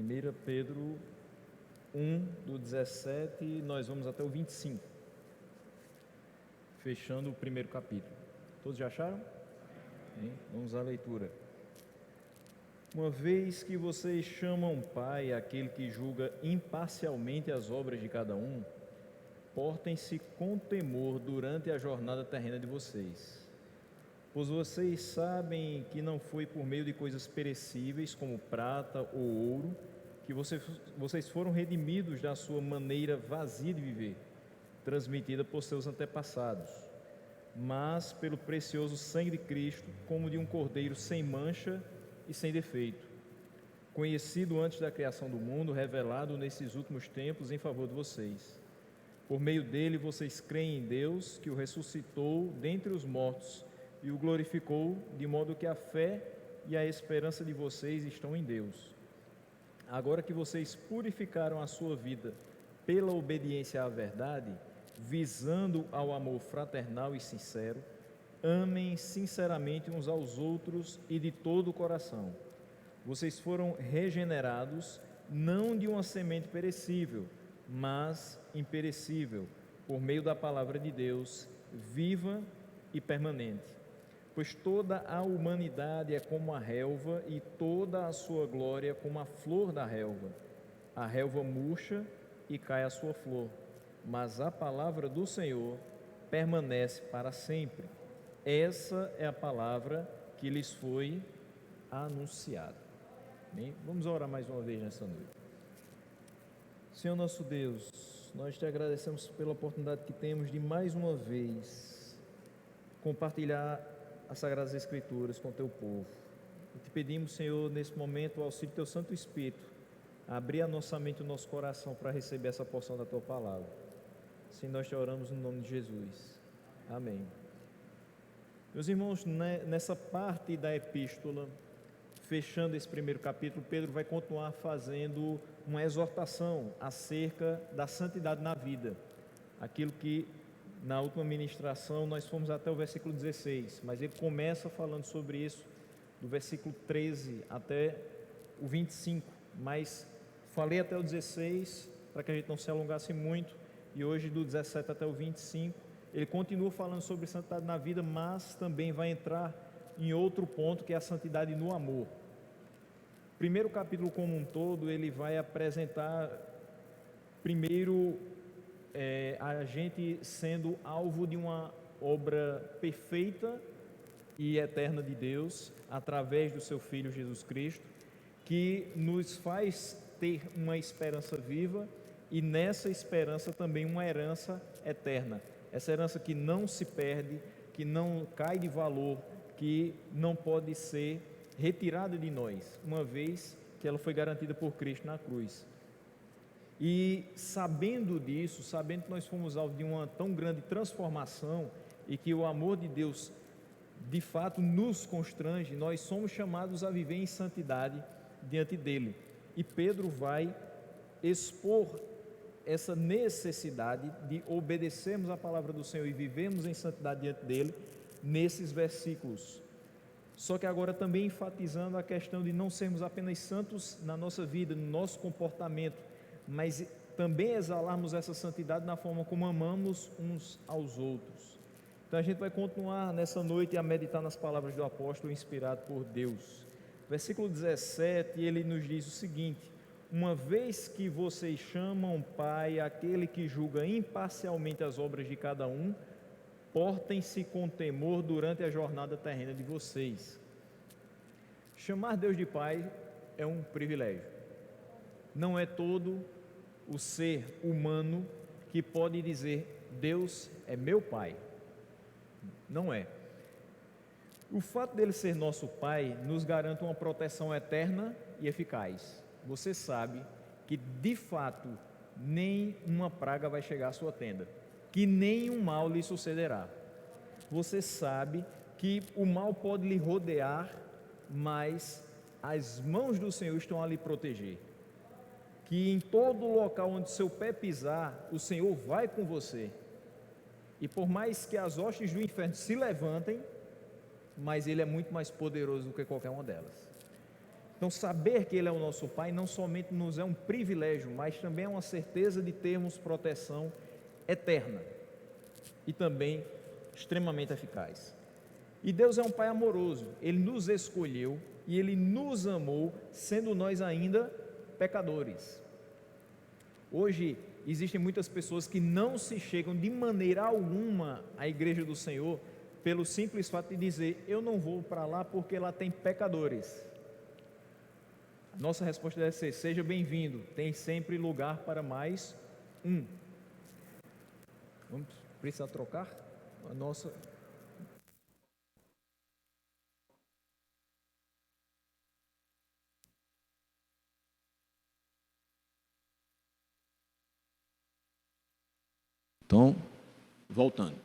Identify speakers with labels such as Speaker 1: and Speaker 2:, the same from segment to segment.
Speaker 1: 1 Pedro 1, do 17, nós vamos até o 25, fechando o primeiro capítulo. Todos já acharam? Vamos à leitura. Uma vez que vocês chamam Pai aquele que julga imparcialmente as obras de cada um, portem-se com temor durante a jornada terrena de vocês. Pois vocês sabem que não foi por meio de coisas perecíveis, como prata ou ouro, que vocês foram redimidos da sua maneira vazia de viver, transmitida por seus antepassados, mas pelo precioso sangue de Cristo, como de um cordeiro sem mancha e sem defeito, conhecido antes da criação do mundo, revelado nesses últimos tempos em favor de vocês. Por meio dele vocês creem em Deus, que o ressuscitou dentre os mortos e o glorificou, de modo que a fé e a esperança de vocês estão em Deus. Agora que vocês purificaram a sua vida pela obediência à verdade, visando ao amor fraternal e sincero, amem sinceramente uns aos outros e de todo o coração. Vocês foram regenerados, não de uma semente perecível, mas imperecível, por meio da palavra de Deus, viva e permanente. Pois toda a humanidade é como a relva e toda a sua glória como a flor da relva. A relva murcha e cai a sua flor, mas a palavra do Senhor permanece para sempre. Essa é a palavra que lhes foi anunciada. Bem, vamos orar mais uma vez nessa noite. Senhor nosso Deus, nós te agradecemos pela oportunidade que temos de mais uma vez compartilhar as Sagradas Escrituras com o teu povo. E te pedimos, Senhor, nesse momento, o auxílio do teu Santo Espírito, a abrir a nossa mente e o nosso coração para receber essa porção da tua palavra. Assim nós te oramos no nome de Jesus. Amém. Meus irmãos, nessa parte da epístola, fechando esse primeiro capítulo, Pedro vai continuar fazendo uma exortação acerca da santidade na vida. Aquilo que na última ministração nós fomos até o versículo 16, mas ele começa falando sobre isso do versículo 13 até o 25, mas falei até o 16 para que a gente não se alongasse muito, e hoje do 17 até o 25 ele continua falando sobre santidade na vida, mas também vai entrar em outro ponto, que é a santidade no amor. Primeiro capítulo como um todo, ele vai apresentar primeiro a gente sendo alvo de uma obra perfeita e eterna de Deus, através do seu Filho Jesus Cristo, que nos faz ter uma esperança viva e nessa esperança também uma herança eterna. Essa herança que não se perde, que não cai de valor, que não pode ser retirada de nós, uma vez que ela foi garantida por Cristo na cruz. E sabendo disso, sabendo que nós fomos alvo de uma tão grande transformação e que o amor de Deus de fato nos constrange, nós somos chamados a viver em santidade diante dele. E Pedro vai expor essa necessidade de obedecermos a palavra do Senhor e vivemos em santidade diante dele nesses versículos. Só que agora também enfatizando a questão de não sermos apenas santos na nossa vida, no nosso comportamento, mas também exalarmos essa santidade na forma como amamos uns aos outros. Então a gente vai continuar nessa noite a meditar nas palavras do apóstolo inspirado por Deus. Versículo 17, ele nos diz o seguinte: uma vez que vocês chamam Pai aquele que julga imparcialmente as obras de cada um, portem-se com temor durante a jornada terrena de vocês. Chamar Deus de Pai é um privilégio. Não é todo o ser humano que pode dizer: Deus é meu Pai. Não é. O fato dele ser nosso Pai nos garante uma proteção eterna e eficaz. Você sabe que de fato nem uma praga vai chegar à sua tenda, que nenhum mal lhe sucederá. Você sabe que o mal pode lhe rodear, mas as mãos do Senhor estão a lhe proteger. Que em todo local onde seu pé pisar, o Senhor vai com você. E por mais que as hostes do inferno se levantem, mas Ele é muito mais poderoso do que qualquer uma delas. Então, saber que Ele é o nosso Pai não somente nos é um privilégio, mas também é uma certeza de termos proteção eterna e também extremamente eficaz. E Deus é um Pai amoroso, Ele nos escolheu e Ele nos amou, sendo nós ainda pecadores. Hoje, existem muitas pessoas que não se chegam de maneira alguma à igreja do Senhor, pelo simples fato de dizer, eu não vou para lá porque lá tem pecadores. Nossa resposta deve ser, seja bem-vindo, tem sempre lugar para mais um. Vamos precisar trocar a nossa... Então, voltando.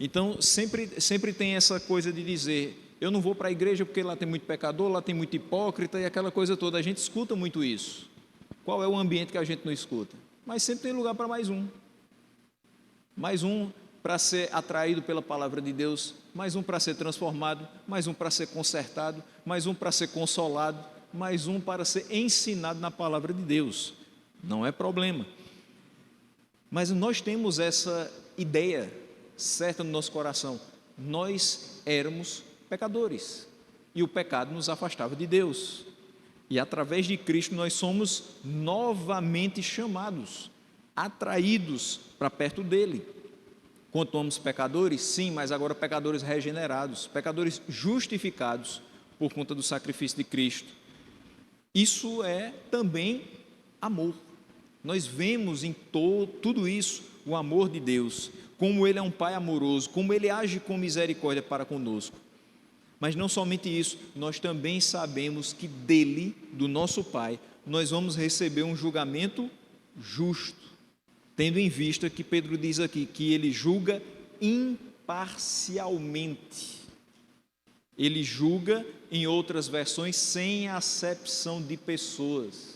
Speaker 1: Então, sempre tem essa coisa de dizer, eu não vou para a igreja porque lá tem muito pecador, lá tem muito hipócrita e aquela coisa toda. A gente escuta muito isso. Qual é o ambiente que a gente não escuta? Mas sempre tem lugar para mais um. Mais um para ser atraído pela palavra de Deus, mais um para ser transformado, mais um para ser consertado, mais um para ser consolado, mais um para ser ensinado na palavra de Deus. Não é problema. Mas nós temos essa ideia certa no nosso coração. Nós éramos pecadores e o pecado nos afastava de Deus. E através de Cristo nós somos novamente chamados, atraídos para perto dele. Continuamos pecadores? Sim, mas agora pecadores regenerados, pecadores justificados por conta do sacrifício de Cristo. Isso é também amor. Nós vemos em tudo isso o amor de Deus, como Ele é um Pai amoroso, como Ele age com misericórdia para conosco. Mas não somente isso, nós também sabemos que dele, do nosso Pai, nós vamos receber um julgamento justo, tendo em vista que Pedro diz aqui, que Ele julga imparcialmente. Ele julga, em outras versões, sem acepção de pessoas.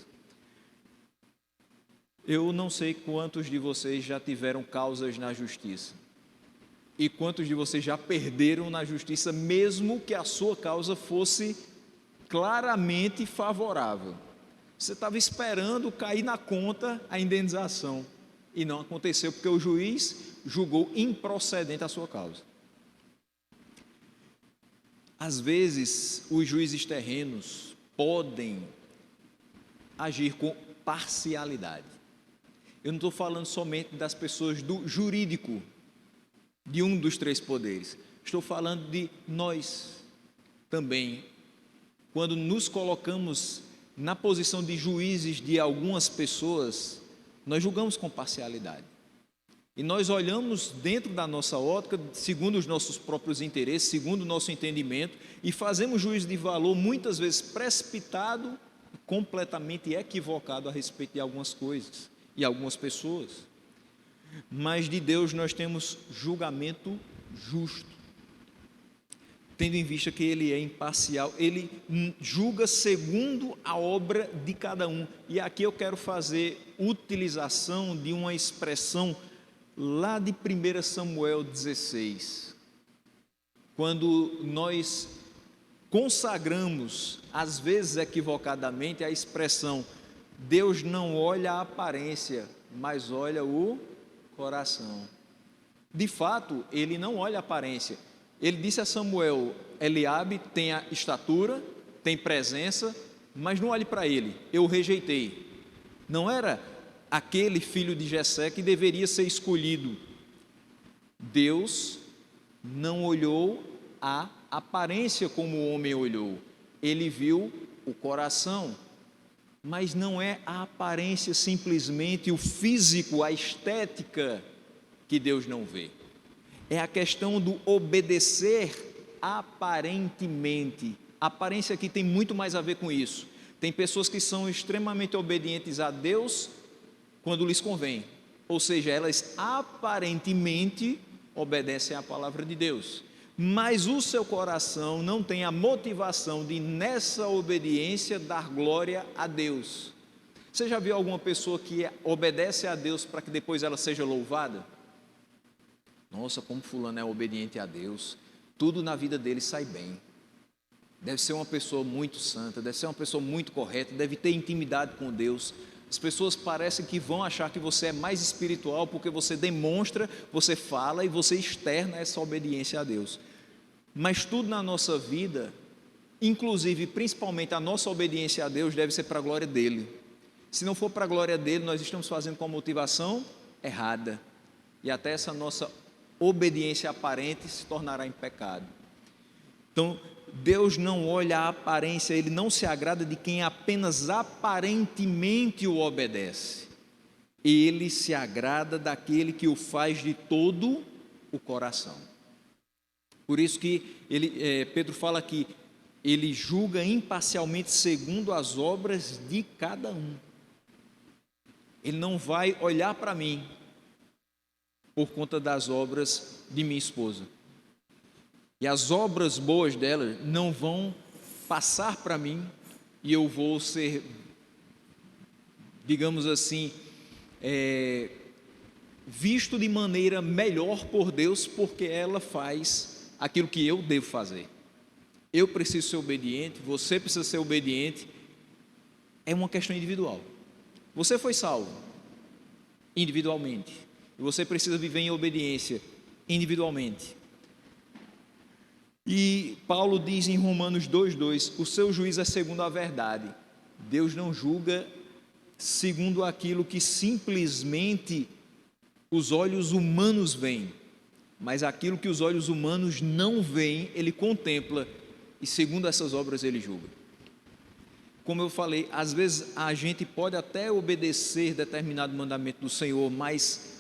Speaker 1: Eu não sei quantos de vocês já tiveram causas na justiça e quantos de vocês já perderam na justiça, mesmo que a sua causa fosse claramente favorável. Você estava esperando cair na conta a indenização e não aconteceu porque o juiz julgou improcedente a sua causa. Às vezes, os juízes terrenos podem agir com parcialidade. Eu não estou falando somente das pessoas do jurídico, de um dos três poderes. Estou falando de nós também. Quando nos colocamos na posição de juízes de algumas pessoas, nós julgamos com parcialidade. E nós olhamos dentro da nossa ótica, segundo os nossos próprios interesses, segundo o nosso entendimento, e fazemos juízo de valor, muitas vezes precipitado, completamente equivocado a respeito de algumas coisas e algumas pessoas. Mas de Deus nós temos julgamento justo, tendo em vista que Ele é imparcial, Ele julga segundo a obra de cada um. E aqui eu quero fazer utilização de uma expressão lá de 1 Samuel 16, quando nós consagramos, às vezes equivocadamente, a expressão Deus não olha a aparência, mas olha o coração. De fato, Ele não olha a aparência. Ele disse a Samuel, Eliabe tem a estatura, tem presença, mas não olhe para ele, eu o rejeitei. Não era aquele filho de Jessé que deveria ser escolhido. Deus não olhou a aparência como o homem olhou, Ele viu o coração. Mas não é a aparência simplesmente, o físico, a estética que Deus não vê. É a questão do obedecer aparentemente. A aparência aqui tem muito mais a ver com isso. Tem pessoas que são extremamente obedientes a Deus quando lhes convém. Ou seja, elas aparentemente obedecem à palavra de Deus. Mas o seu coração não tem a motivação de, nessa obediência, dar glória a Deus. Você já viu alguma pessoa que obedece a Deus para que depois ela seja louvada? Nossa, como fulano é obediente a Deus, tudo na vida dele sai bem.
Speaker 2: deve ser uma pessoa muito santa, deve ser uma pessoa muito correta, deve ter intimidade com Deus. As pessoas parecem que vão achar que você é mais espiritual porque você demonstra, você fala e você externa essa obediência a Deus. Mas tudo na nossa vida, inclusive principalmente a nossa obediência a Deus, deve ser para a glória dele. Se não for para a glória dele, nós estamos fazendo com a motivação errada, e até essa nossa obediência aparente se tornará em pecado. Então, Deus não olha a aparência, Ele não se agrada de quem apenas aparentemente o obedece. Ele se agrada daquele que o faz de todo o coração. Por isso que Pedro fala que ele julga imparcialmente segundo as obras de cada um. Ele não vai olhar para mim por conta das obras de minha esposa. E as obras boas dela não vão passar para mim e eu vou ser, digamos assim, visto de maneira melhor por Deus, porque ela faz aquilo que eu devo fazer. Eu preciso ser obediente, você precisa ser obediente. É uma questão individual. Você foi salvo individualmente, e você precisa viver em obediência individualmente. E Paulo diz em Romanos 2:2, o seu juízo é segundo a verdade. Deus não julga segundo aquilo que simplesmente os olhos humanos veem, mas aquilo que os olhos humanos não veem, Ele contempla, e segundo essas obras Ele julga. Como eu falei, às vezes a gente pode até obedecer determinado mandamento do Senhor, mas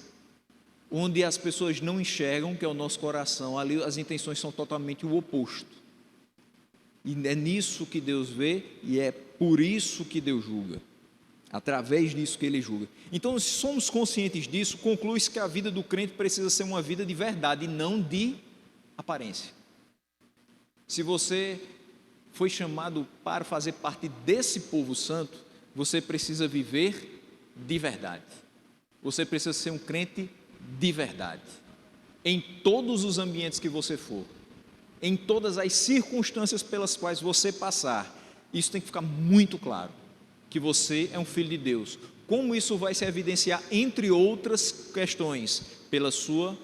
Speaker 2: onde as pessoas não enxergam, que é o nosso coração, ali as intenções são totalmente o oposto. E é nisso que Deus vê, e é por isso que Deus julga, através disso que Ele julga. Então, se somos conscientes disso, conclui-se que a vida do crente precisa ser uma vida de verdade, e não de aparência. Se você foi chamado para fazer parte desse povo santo, você precisa viver de verdade. Você precisa ser um crente de verdade, em todos os ambientes que você for, em todas as circunstâncias pelas quais você passar. Isso tem que ficar muito claro, que você é um filho de Deus. Como isso vai se evidenciar, entre outras questões, pela sua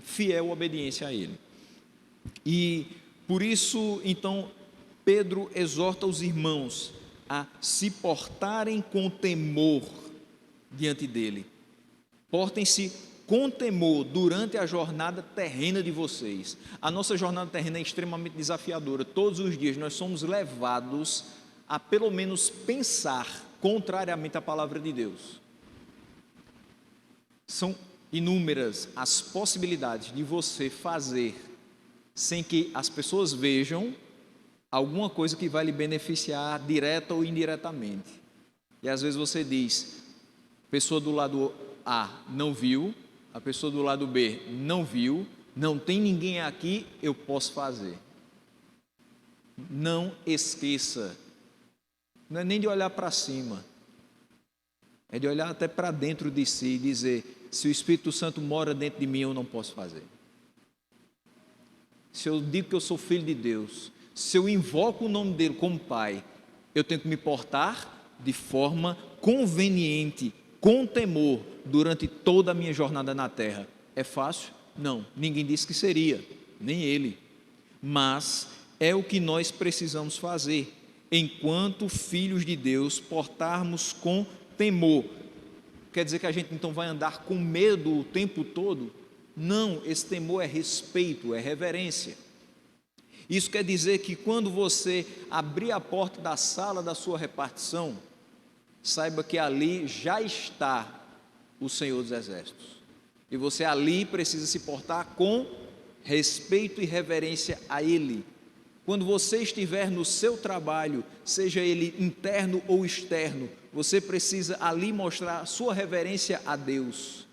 Speaker 2: fiel obediência a Ele. E por isso, então, Pedro exorta os irmãos a se portarem com temor diante dele. Portem-se com temor durante a jornada terrena de vocês. A nossa jornada terrena é extremamente desafiadora. Todos os dias nós somos levados a pelo menos pensar contrariamente à palavra de Deus. São inúmeras as possibilidades de você fazer sem que as pessoas vejam alguma coisa que vai lhe beneficiar direta ou indiretamente. E às vezes você diz, a pessoa do lado A não viu, a pessoa do lado B não viu, não tem ninguém aqui, eu posso fazer. Não esqueça, não é nem de olhar para cima, é de olhar até para dentro de si e dizer, se o Espírito Santo mora dentro de mim, eu não posso fazer. Se eu digo que eu sou filho de Deus, se eu invoco o nome dele como Pai, eu tenho que me portar de forma conveniente, com temor, durante toda a minha jornada na terra. É fácil? Não, ninguém disse que seria, nem ele. Mas é o que nós precisamos fazer, enquanto filhos de Deus, portarmos com temor. Quer dizer que a gente então vai andar com medo o tempo todo? Não, esse temor é respeito, é reverência. Isso quer dizer que quando você abrir a porta da sala da sua repartição, saiba que ali já está o Senhor dos Exércitos. E você ali precisa se portar com respeito e reverência a Ele. Quando você estiver no seu trabalho, seja ele interno ou externo, você precisa ali mostrar a sua reverência a Deus.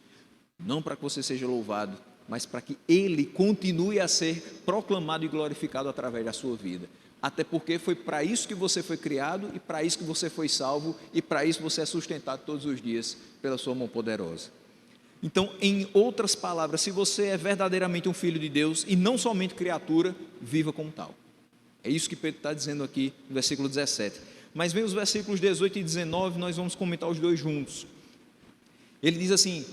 Speaker 2: Não para que você seja louvado, mas para que Ele continue a ser proclamado e glorificado através da sua vida. Até porque foi para isso que você foi criado, e para isso que você foi salvo, e para isso você é sustentado todos os dias pela sua mão poderosa. Então, em outras palavras, se você é verdadeiramente um filho de Deus, e não somente criatura, viva como tal. É isso que Pedro está dizendo aqui no versículo 17. Mas vem os versículos 18 e 19, nós vamos comentar os dois juntos. Ele diz assim: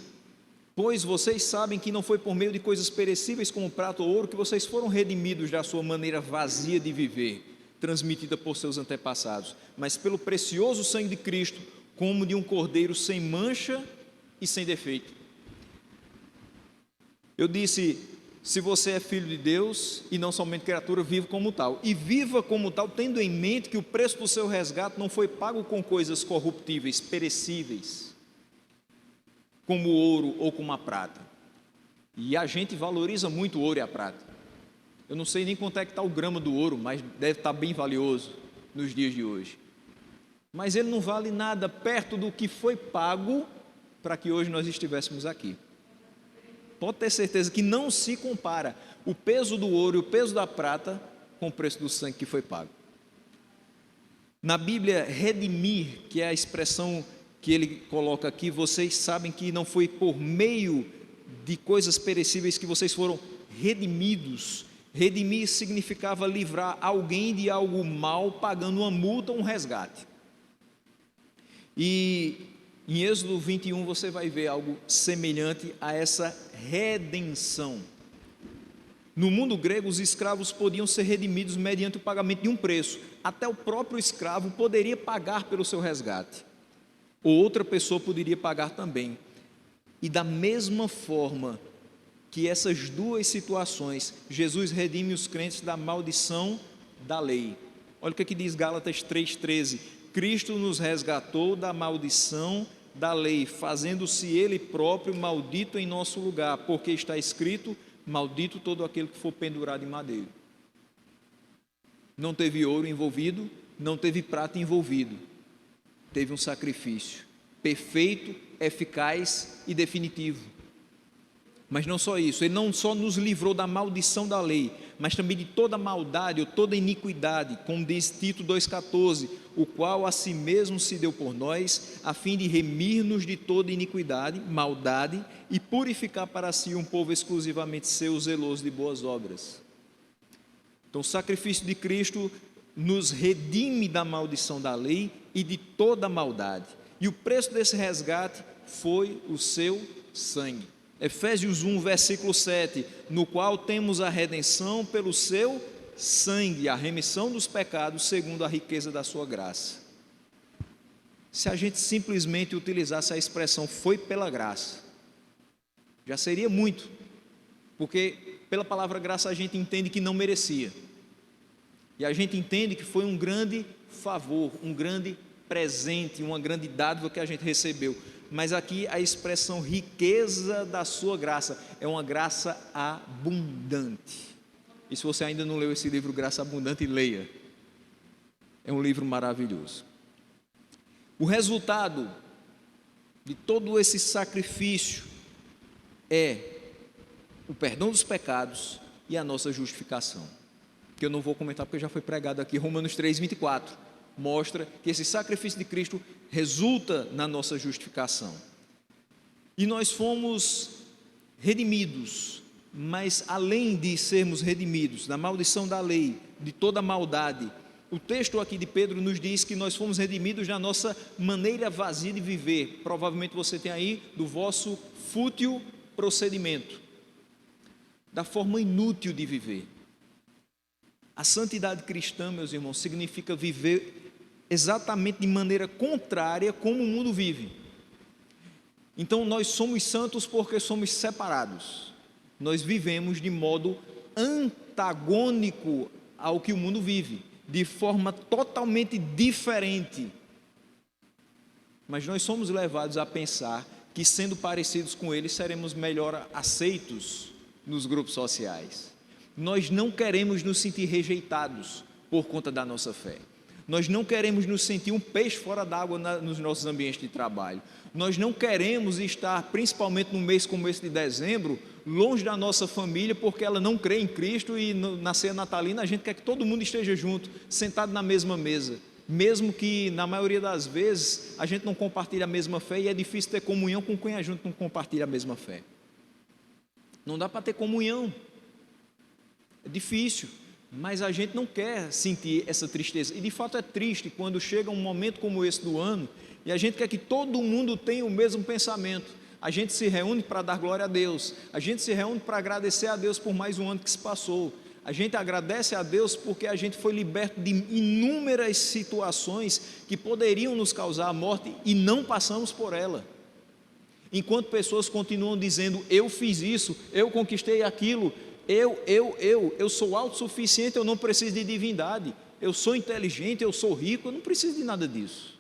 Speaker 2: pois vocês sabem que não foi por meio de coisas perecíveis como prata ou ouro que vocês foram redimidos da sua maneira vazia de viver, transmitida por seus antepassados, mas pelo precioso sangue de Cristo, como de um cordeiro sem mancha e sem defeito. Eu disse: se você é filho de Deus e não somente criatura, viva como tal. E viva como tal, tendo em mente que o preço do seu resgate não foi pago com coisas corruptíveis, perecíveis, como o ouro ou como a prata. E a gente valoriza muito o ouro e a prata. Eu não sei nem quanto é que está o grama do ouro, mas deve estar bem valioso nos dias de hoje. Mas ele não vale nada perto do que foi pago para que hoje nós estivéssemos aqui. Pode ter certeza que não se compara o peso do ouro e o peso da prata com o preço do sangue que foi pago. Na Bíblia, redimir, que é a expressão que ele coloca aqui, vocês sabem que não foi por meio de coisas perecíveis que vocês foram redimidos. Redimir significava livrar alguém de algo mal, pagando uma multa ou um resgate. E em Êxodo 21 você vai ver algo semelhante a essa redenção. No mundo grego, os escravos podiam ser redimidos mediante o pagamento de um preço. Até o próprio escravo poderia pagar pelo seu resgate, ou outra pessoa poderia pagar também. E da mesma forma que essas duas situações, Jesus redime os crentes da maldição da lei. Olha o que diz Gálatas 3,13: Cristo nos resgatou da maldição da lei, fazendo-se Ele próprio maldito em nosso lugar, porque está escrito: maldito todo aquele que for pendurado em madeiro. Não teve ouro envolvido, não teve prata envolvido, teve um sacrifício perfeito, eficaz e definitivo. Mas não só isso, Ele não só nos livrou da maldição da lei, mas também de toda maldade ou toda iniquidade, como diz Tito 2,14, o qual a si mesmo se deu por nós, a fim de remir-nos de toda iniquidade, maldade, e purificar para si um povo exclusivamente seu, zeloso de boas obras. Então o sacrifício de Cristo nos redime da maldição da lei e de toda maldade, e o preço desse resgate foi o seu sangue. Efésios 1, versículo 7, no qual temos a redenção pelo seu sangue, a remissão dos pecados segundo a riqueza da sua graça. Se a gente simplesmente utilizasse a expressão foi pela graça, já seria muito, porque pela palavra graça a gente entende que não merecia, e a gente entende que foi um grande favor, um grande presente, uma grande dádiva que a gente recebeu. Mas aqui a expressão riqueza da sua graça é uma graça abundante. E se você ainda não leu esse livro Graça Abundante, leia. É um livro maravilhoso. O resultado de todo esse sacrifício é o perdão dos pecados e a nossa justificação, que eu não vou comentar porque já foi pregado aqui. Romanos 3,24 mostra que esse sacrifício de Cristo resulta na nossa justificação. E nós fomos redimidos, mas além de sermos redimidos da maldição da lei, de toda maldade, o texto aqui de Pedro nos diz que nós fomos redimidos da nossa maneira vazia de viver. Provavelmente você tem aí do vosso fútil procedimento, da forma inútil de viver. A santidade cristã, meus irmãos, significa viver exatamente de maneira contrária como o mundo vive. Então nós somos santos porque somos separados. Nós vivemos de modo antagônico ao que o mundo vive, de forma totalmente diferente. Mas nós somos levados a pensar que, sendo parecidos com eles, seremos melhor aceitos nos grupos sociais. Nós não queremos nos sentir rejeitados por conta da nossa fé. Nós não queremos nos sentir um peixe fora d'água nos nossos ambientes de trabalho. Nós não queremos estar, principalmente num mês como esse de dezembro, longe da nossa família, porque ela não crê em Cristo, e na ceia natalina a gente quer que todo mundo esteja junto, sentado na mesma mesa, mesmo que na maioria das vezes a gente não compartilhe a mesma fé, e é difícil ter comunhão com quem a gente não compartilha a mesma fé. Não dá para ter comunhão, é difícil. mas a gente não quer sentir essa tristeza, e de fato é triste quando chega um momento como esse do ano, e a gente quer que todo mundo tenha o mesmo pensamento. A gente se reúne para dar glória a Deus, a gente se reúne para agradecer a Deus por mais um ano que se passou, a gente agradece a Deus porque a gente foi liberto de inúmeras situações que poderiam nos causar a morte e não passamos por ela. Enquanto pessoas continuam dizendo, eu fiz isso, eu conquistei aquilo, eu sou autossuficiente, eu não preciso de divindade, eu sou inteligente, eu sou rico, eu não preciso de nada disso.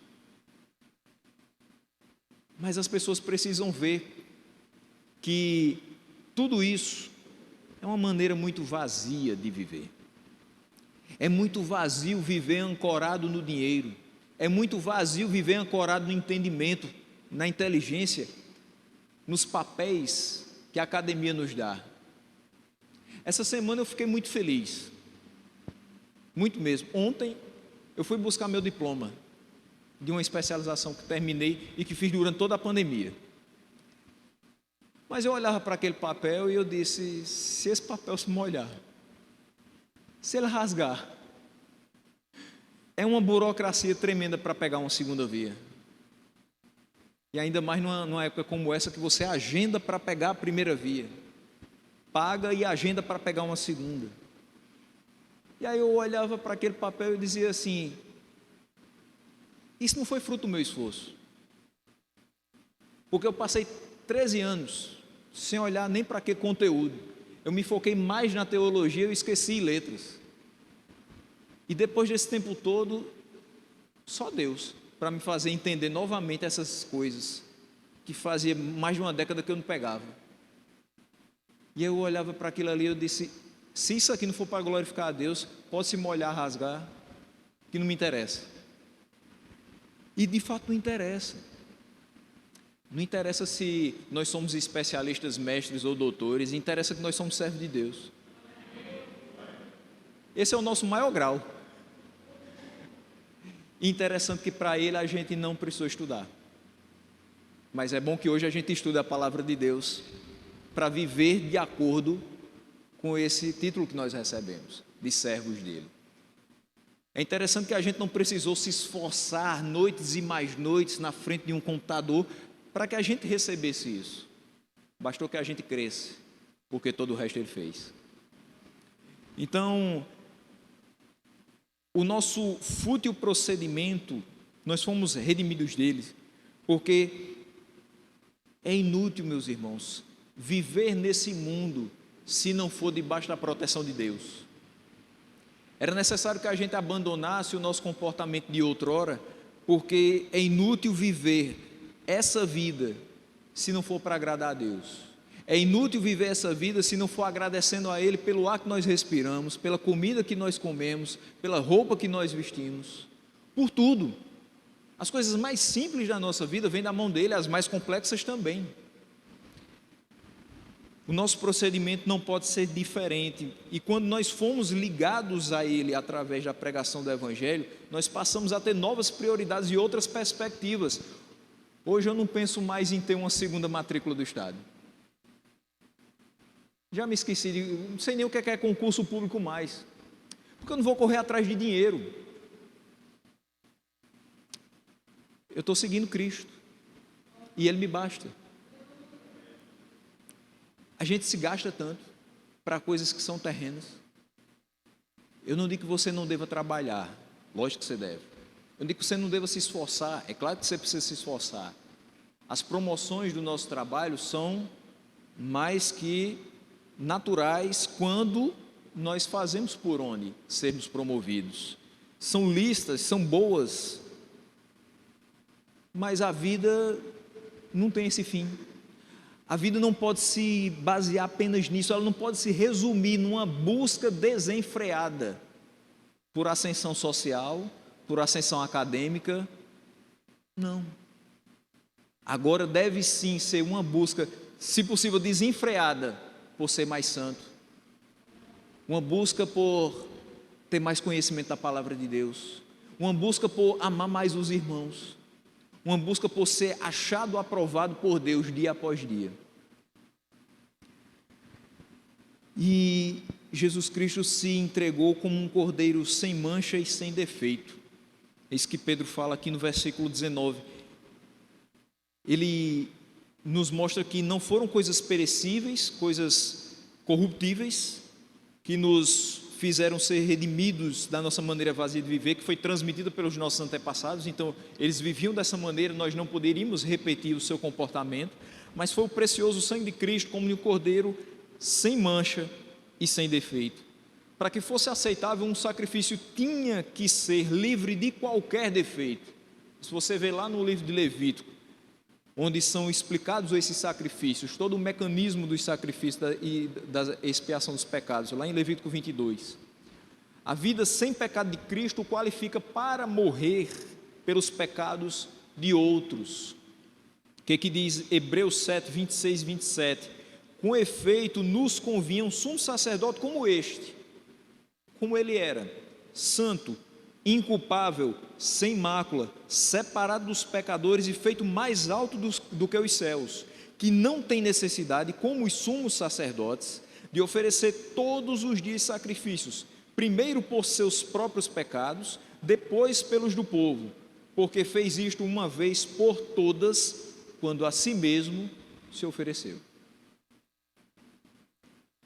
Speaker 2: Mas as pessoas precisam ver que tudo isso é uma maneira muito vazia de viver. É muito vazio viver ancorado no dinheiro, é muito vazio viver ancorado no entendimento, na inteligência, nos papéis que a academia nos dá. Essa semana eu fiquei muito feliz, muito mesmo. Ontem eu fui buscar meu diploma de uma especialização que terminei e que fiz durante toda a pandemia. Mas eu olhava para aquele papel e eu disse, se esse papel se molhar, se ele rasgar, é uma burocracia tremenda para pegar uma segunda via. E ainda mais numa época como essa que você agenda para pegar a primeira via, paga e agenda para pegar uma segunda. E aí eu olhava para aquele papel e dizia assim, isso não foi fruto do meu esforço, porque eu passei 13 anos sem olhar nem para que conteúdo, eu me foquei mais na teologia, eu esqueci letras, e depois desse tempo todo, só Deus, para me fazer entender novamente essas coisas, que fazia mais de uma década que eu não pegava, e eu olhava para aquilo ali e eu disse, se isso aqui não for para glorificar a Deus, pode se molhar, rasgar, que não me interessa. E de fato não interessa. Não interessa se nós somos especialistas, mestres ou doutores, interessa que nós somos servos de Deus. Esse é o nosso maior grau. E interessante que para ele a gente não precisou estudar. Mas é bom que hoje a gente estude a palavra de Deus para viver de acordo com esse título que nós recebemos, de servos dele. É interessante que a gente não precisou se esforçar noites e mais noites na frente de um computador para que a gente recebesse isso. Bastou que a gente cresce, porque todo o resto ele fez. Então, o nosso fútil procedimento, nós fomos redimidos dele, porque é inútil, meus irmãos, viver nesse mundo se não for debaixo da proteção de Deus. Era necessário que a gente abandonasse o nosso comportamento de outrora, porque é inútil viver essa vida se não for para agradar a Deus. É inútil viver essa vida se não for agradecendo a Ele pelo ar que nós respiramos, pela comida que nós comemos, pela roupa que nós vestimos, por tudo. As coisas mais simples da nossa vida vêm da mão dele, as mais complexas também. O nosso procedimento não pode ser diferente, e quando nós fomos ligados a Ele através da pregação do Evangelho, nós passamos a ter novas prioridades e outras perspectivas. Hoje eu não penso mais em ter uma segunda matrícula do Estado. Já me esqueci, não sei nem o que é concurso público mais, porque eu não vou correr atrás de dinheiro. Eu estou seguindo Cristo, e Ele me basta. A gente se gasta tanto para coisas que são terrenas. Eu não digo que você não deva trabalhar, lógico que você deve. Eu digo que você não deva se esforçar, é claro que você precisa se esforçar. As promoções do nosso trabalho são mais que naturais quando nós fazemos por onde sermos promovidos. São listas, são boas, mas a vida não tem esse fim. A vida não pode se basear apenas nisso, ela não pode se resumir numa busca desenfreada por ascensão social, por ascensão acadêmica. Não. Agora deve sim ser uma busca, se possível, desenfreada por ser mais santo. Uma busca por ter mais conhecimento da palavra de Deus. Uma busca por amar mais os irmãos. Uma busca por ser achado, aprovado por Deus dia após dia. E Jesus Cristo se entregou como um cordeiro sem mancha e sem defeito. É isso que Pedro fala aqui no versículo 19. Ele nos mostra que não foram coisas perecíveis, coisas corruptíveis, que nos fizeram ser redimidos da nossa maneira vazia de viver, que foi transmitida pelos nossos antepassados. Então, eles viviam dessa maneira, nós não poderíamos repetir o seu comportamento, mas foi o precioso sangue de Cristo, como de um cordeiro sem mancha e sem defeito. Para que fosse aceitável, um sacrifício tinha que ser livre de qualquer defeito. Se você vê lá no livro de Levítico, onde são explicados esses sacrifícios, todo o mecanismo dos sacrifícios e da expiação dos pecados, lá em Levítico 22. A vida sem pecado de Cristo o qualifica para morrer pelos pecados de outros. O que diz Hebreus 7, 26 e 27? Com efeito, nos convinha um sumo sacerdote como este, como ele era, santo, inculpável, sem mácula, separado dos pecadores e feito mais alto do que os céus, que não tem necessidade, como os sumos sacerdotes, de oferecer todos os dias sacrifícios, primeiro por seus próprios pecados, depois pelos do povo, porque fez isto uma vez por todas, quando a si mesmo se ofereceu.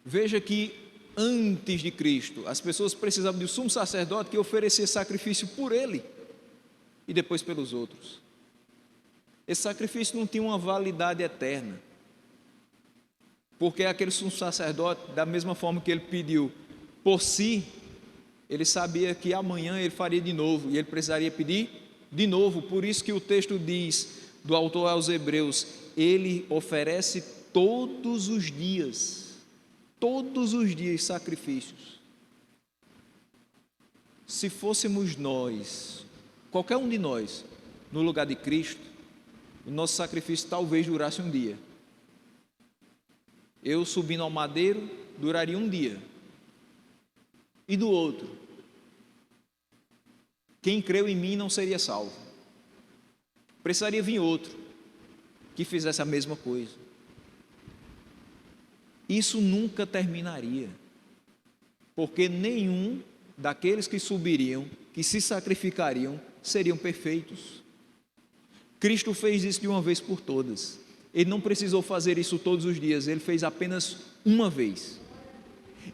Speaker 2: Veja que antes de Cristo, as pessoas precisavam de um sumo sacerdote que oferecia sacrifício por ele e depois pelos outros. Esse sacrifício não tinha uma validade eterna, porque aquele sumo sacerdote, da mesma forma que ele pediu por si, ele sabia que amanhã ele faria de novo e ele precisaria pedir de novo. Por isso que o texto diz, do autor aos Hebreus, ele oferece todos os dias sacrifícios. Se fôssemos nós, qualquer um de nós, no lugar de Cristo, o nosso sacrifício talvez durasse um dia. Eu subindo ao madeiro, duraria um dia. E do outro? Quem creu em mim não seria salvo. Precisaria vir outro que fizesse a mesma coisa. Isso nunca terminaria, porque nenhum daqueles que subiriam, que se sacrificariam, seriam perfeitos. Cristo fez isso de uma vez por todas. Ele não precisou fazer isso todos os dias, ele fez apenas uma vez.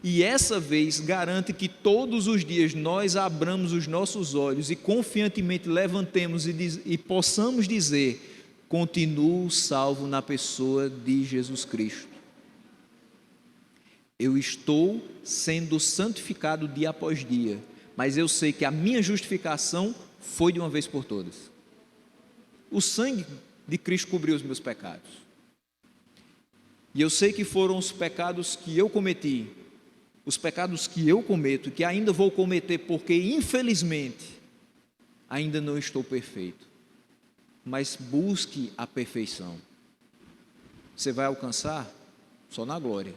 Speaker 2: E essa vez garante que todos os dias nós abramos os nossos olhos e confiantemente levantemos e possamos dizer: continuo salvo na pessoa de Jesus Cristo. Eu estou sendo santificado dia após dia, mas eu sei que a minha justificação foi de uma vez por todas. O sangue de Cristo cobriu os meus pecados. E eu sei que foram os pecados que eu cometi, os pecados que eu cometo, que ainda vou cometer, porque infelizmente ainda não estou perfeito. Mas busque a perfeição. Você vai alcançar só na glória.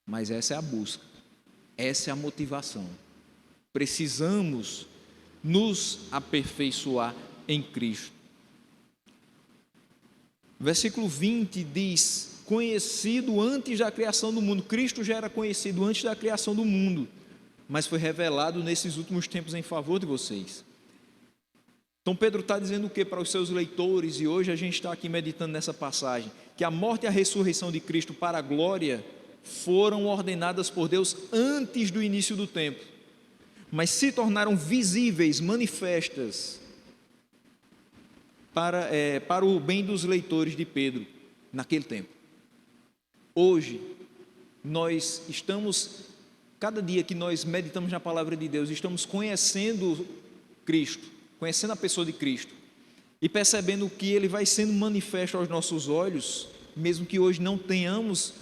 Speaker 2: Mas essa é a busca, essa é a motivação. Precisamos nos aperfeiçoar em Cristo. Versículo 20 diz: conhecido antes da criação do mundo. Cristo já era conhecido antes da criação do mundo, mas foi revelado nesses últimos tempos em favor de vocês. Então Pedro está dizendo o que para os seus leitores? E hoje a gente está aqui meditando nessa passagem, que a morte e a ressurreição de Cristo para a glória foram ordenadas por Deus antes do início do tempo, mas se tornaram visíveis, manifestas para o bem dos leitores de Pedro naquele tempo. Hoje nós estamos, cada dia que nós meditamos na palavra de Deus, estamos conhecendo Cristo, conhecendo a pessoa de Cristo e percebendo que Ele vai sendo manifesto aos nossos olhos, mesmo que hoje não tenhamos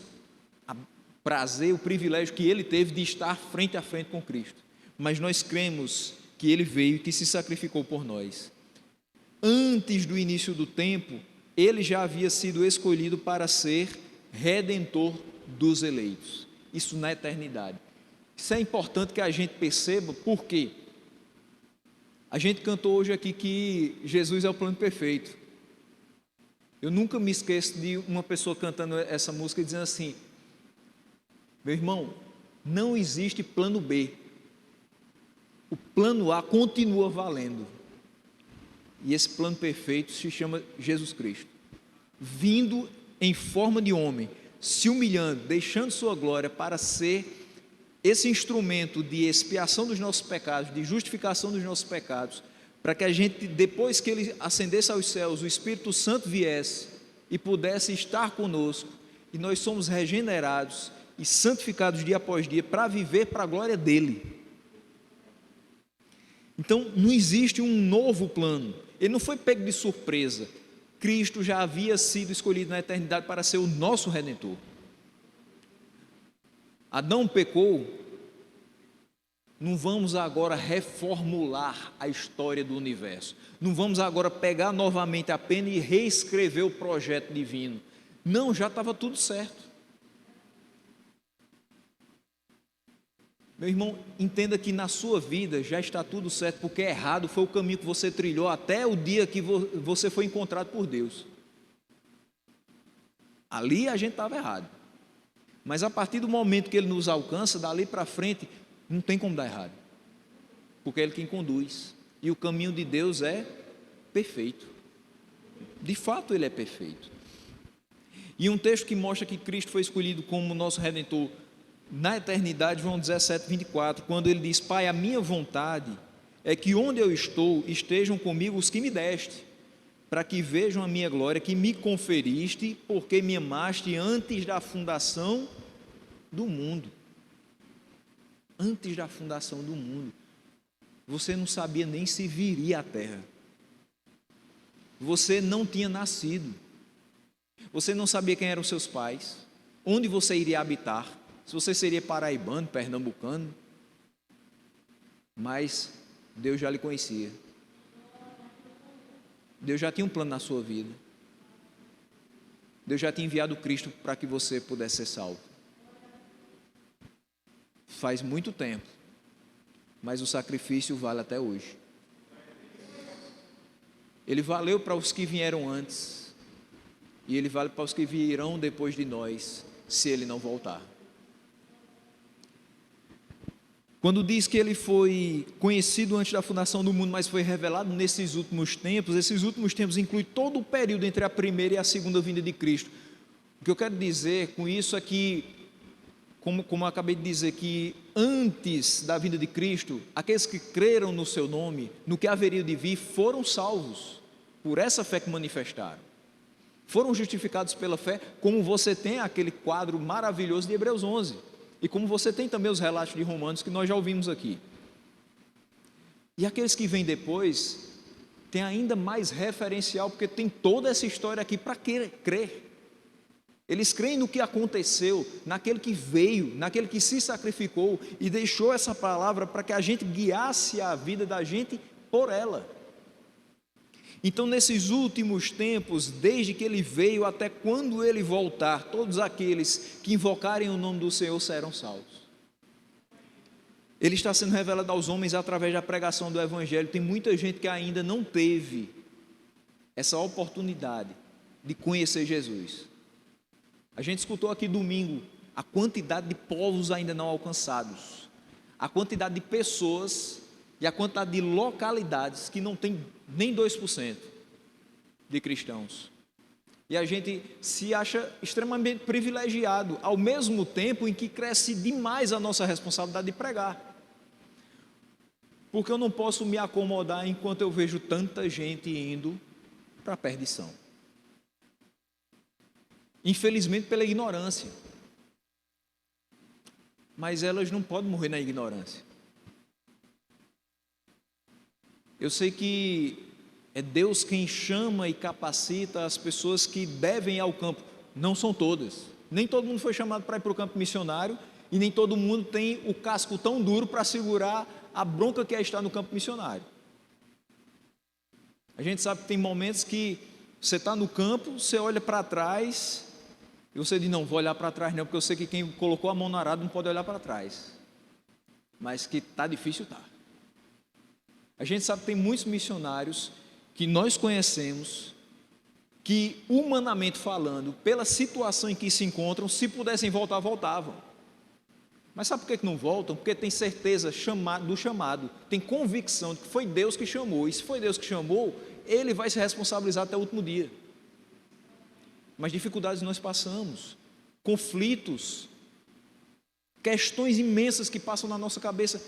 Speaker 2: prazer, o privilégio que ele teve de estar frente a frente com Cristo, mas nós cremos que ele veio e que se sacrificou por nós. Antes do início do tempo, ele já havia sido escolhido para ser redentor dos eleitos, isso na eternidade. Isso é importante que a gente perceba, porque a gente cantou hoje aqui que Jesus é o plano perfeito. Eu nunca me esqueço de uma pessoa cantando essa música e dizendo assim: meu irmão, Não existe plano B. O plano A continua valendo. E esse plano perfeito se chama Jesus Cristo. Vindo em forma de homem, se humilhando, deixando sua glória para ser esse instrumento de expiação dos nossos pecados, de justificação dos nossos pecados, para que a gente, depois que ele ascendesse aos céus, o Espírito Santo viesse e pudesse estar conosco, e nós somos regenerados e santificados dia após dia para viver para a glória dele. Então não existe um novo plano, ele não foi pego de surpresa. Cristo já havia sido escolhido na eternidade para ser o nosso Redentor. Adão pecou, não vamos agora reformular a história do universo, não vamos agora pegar novamente a pena e reescrever o projeto divino. Não, já estava tudo certo. Meu irmão, entenda que na sua vida já está tudo certo, porque errado foi o caminho que você trilhou até o dia que você foi encontrado por Deus. Ali a gente estava errado, mas a partir do momento que Ele nos alcança, dali para frente, não tem como dar errado, porque é Ele quem conduz, e o caminho de Deus é perfeito, de fato Ele é perfeito. E um texto que mostra que Cristo foi escolhido como nosso Redentor na eternidade, João 17, 24, quando ele diz: Pai, a minha vontade é que onde eu estou, estejam comigo os que me deste, para que vejam a minha glória, que me conferiste, porque me amaste antes da fundação do mundo. Antes da fundação do mundo, você não sabia nem se viria à terra, você não tinha nascido, você não sabia quem eram seus pais, onde você iria habitar, se você seria paraibano, pernambucano, mas Deus já lhe conhecia. Deus já tinha um plano na sua vida. Deus já tinha enviado Cristo para que você pudesse ser salvo. Faz muito tempo, mas o sacrifício vale até hoje. Ele valeu para os que vieram antes, e ele vale para os que virão depois de nós, se ele não voltar. Quando diz que ele foi conhecido antes da fundação do mundo, mas foi revelado nesses últimos tempos, esses últimos tempos inclui todo o período entre a primeira e a segunda vinda de Cristo. O que eu quero dizer com isso é que, como eu acabei de dizer, que antes da vinda de Cristo, aqueles que creram no seu nome, no que haveria de vir, foram salvos, por essa fé que manifestaram. Foram justificados pela fé, como você tem aquele quadro maravilhoso de Hebreus 11. E como você tem também os relatos de Romanos que nós já ouvimos aqui. E aqueles que vêm depois, tem ainda mais referencial, porque tem toda essa história aqui para crer. Eles creem no que aconteceu, naquele que veio, naquele que se sacrificou e deixou essa palavra para que a gente guiasse a vida da gente por ela. Então, nesses últimos tempos, desde que ele veio até quando ele voltar, todos aqueles que invocarem o nome do Senhor serão salvos. Ele está sendo revelado aos homens através da pregação do Evangelho. Tem muita gente que ainda não teve essa oportunidade de conhecer Jesus. A gente escutou aqui domingo a quantidade de povos ainda não alcançados, a quantidade de pessoas e a quantidade de localidades que não tem nem 2% de cristãos. E a gente se acha extremamente privilegiado, ao mesmo tempo em que cresce demais a nossa responsabilidade de pregar. Porque eu não posso me acomodar enquanto eu vejo tanta gente indo para a perdição. Infelizmente pela ignorância. Mas elas não podem morrer na ignorância. Eu sei que é Deus quem chama e capacita as pessoas que devem ir ao campo. Não são todas. Nem todo mundo foi chamado para ir para o campo missionário e nem todo mundo tem o casco tão duro para segurar a bronca que é estar no campo missionário. A gente sabe que tem momentos que você está no campo, você olha para trás e você diz: não, vou olhar para trás não, porque eu sei que quem colocou a mão no arado não pode olhar para trás. Mas que está difícil, está. A gente sabe que tem muitos missionários que nós conhecemos, que humanamente falando, pela situação em que se encontram, se pudessem voltar, voltavam. Mas sabe por que não voltam? Porque tem certeza do chamado, tem convicção de que foi Deus que chamou, e se foi Deus que chamou, Ele vai se responsabilizar até o último dia. Mas dificuldades nós passamos, conflitos, questões imensas que passam na nossa cabeça,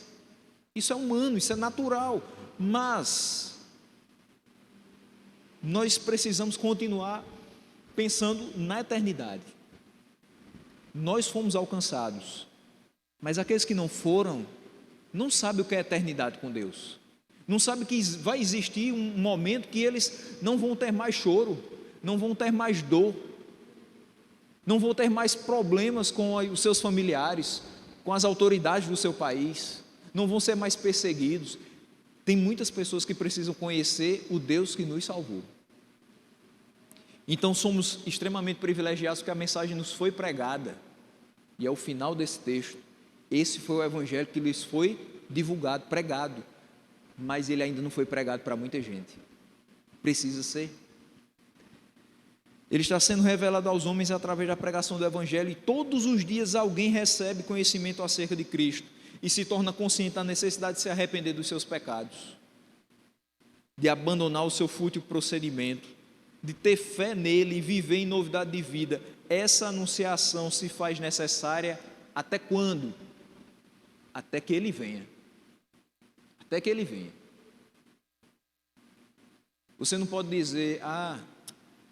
Speaker 2: isso é humano, isso é natural, mas nós precisamos continuar pensando na eternidade. Nós fomos alcançados, mas aqueles que não foram, não sabem o que é eternidade com Deus, não sabem que vai existir um momento que eles não vão ter mais choro, não vão ter mais dor, não vão ter mais problemas com os seus familiares, com as autoridades do seu país, não vão ser mais perseguidos. Tem muitas pessoas que precisam conhecer o Deus que nos salvou. Então somos extremamente privilegiados porque a mensagem nos foi pregada, e ao final desse texto, esse foi o evangelho que lhes foi divulgado, pregado, mas ele ainda não foi pregado para muita gente. Precisa ser. Ele está sendo revelado aos homens através da pregação do evangelho, e todos os dias alguém recebe conhecimento acerca de Cristo e se torna consciente da necessidade de se arrepender dos seus pecados, de abandonar o seu fútil procedimento, de ter fé nele e viver em novidade de vida. Essa anunciação se faz necessária até quando? Até que ele venha. Até que ele venha. Você não pode dizer: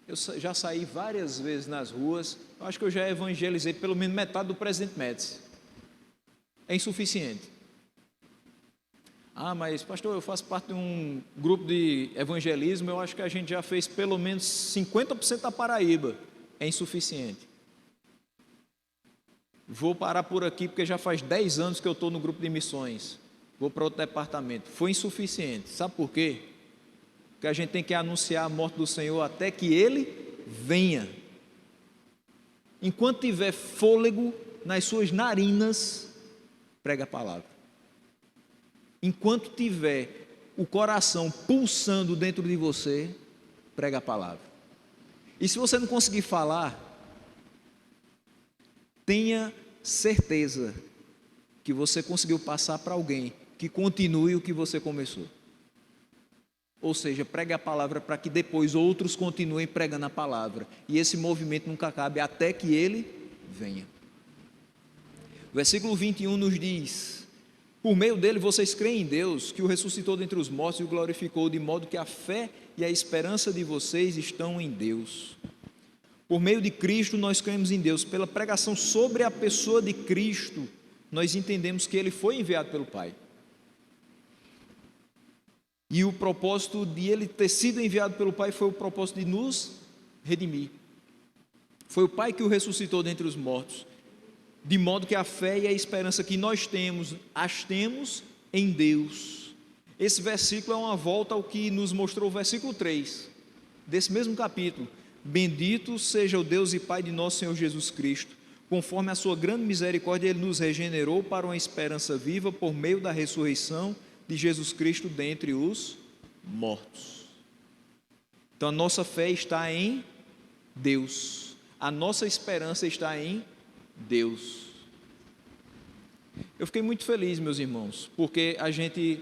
Speaker 2: eu já saí várias vezes nas ruas, eu acho que eu já evangelizei pelo menos metade do presidente Médici. É insuficiente. Mas pastor, eu faço parte de um grupo de evangelismo, eu acho que a gente já fez pelo menos 50% da Paraíba. É insuficiente. Vou parar por aqui porque já faz 10 anos que eu estou no grupo de missões, vou para outro departamento. Foi insuficiente. Sabe por quê? Porque a gente tem que anunciar a morte do Senhor até que Ele venha. Enquanto tiver fôlego nas suas narinas, prega a palavra. Enquanto tiver o coração pulsando dentro de você, prega a palavra. E se você não conseguir falar, tenha certeza que você conseguiu passar para alguém que continue o que você começou. Ou seja, pregue a palavra para que depois outros continuem pregando a palavra, e esse movimento nunca acabe até que ele venha. O versículo 21 nos diz: por meio dele vocês creem em Deus, que o ressuscitou dentre os mortos e o glorificou, de modo que a fé e a esperança de vocês estão em Deus. Por meio de Cristo nós cremos em Deus. Pela pregação sobre a pessoa de Cristo, nós entendemos que ele foi enviado pelo Pai. E o propósito de ele ter sido enviado pelo Pai foi o propósito de nos redimir. Foi o Pai que o ressuscitou dentre os mortos, de modo que a fé e a esperança que nós temos, as temos em Deus. Esse versículo é uma volta ao que nos mostrou o versículo 3, desse mesmo capítulo. Bendito seja o Deus e Pai de nosso Senhor Jesus Cristo, conforme a sua grande misericórdia, Ele nos regenerou para uma esperança viva por meio da ressurreição de Jesus Cristo dentre os mortos. Então a nossa fé está em Deus, a nossa esperança está em Deus. Eu fiquei muito feliz, meus irmãos, porque a gente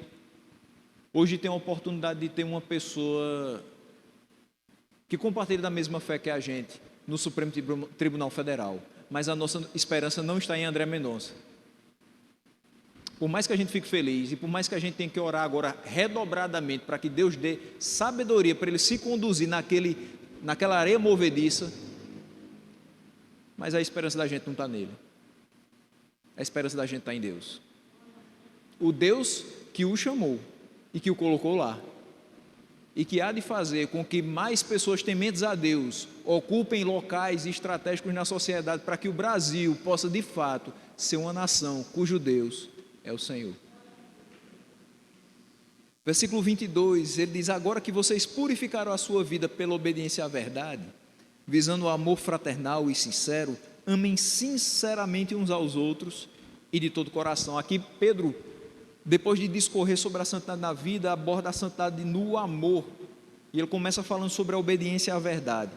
Speaker 2: hoje tem a oportunidade de ter uma pessoa que compartilha da mesma fé que a gente no Supremo Tribunal Federal, mas a nossa esperança não está em André Mendonça. Por mais que a gente fique feliz e por mais que a gente tenha que orar agora redobradamente para que Deus dê sabedoria para ele se conduzir naquela areia movediça, mas a esperança da gente não está nele. A esperança da gente está em Deus. O Deus que o chamou e que o colocou lá, e que há de fazer com que mais pessoas tementes a Deus ocupem locais estratégicos na sociedade para que o Brasil possa de fato ser uma nação cujo Deus é o Senhor. Versículo 22, ele diz: agora que vocês purificaram a sua vida pela obediência à verdade, visando o amor fraternal e sincero, amem sinceramente uns aos outros e de todo o coração. Aqui Pedro, depois de discorrer sobre a santidade na vida, aborda a santidade no amor, e ele começa falando sobre a obediência à verdade.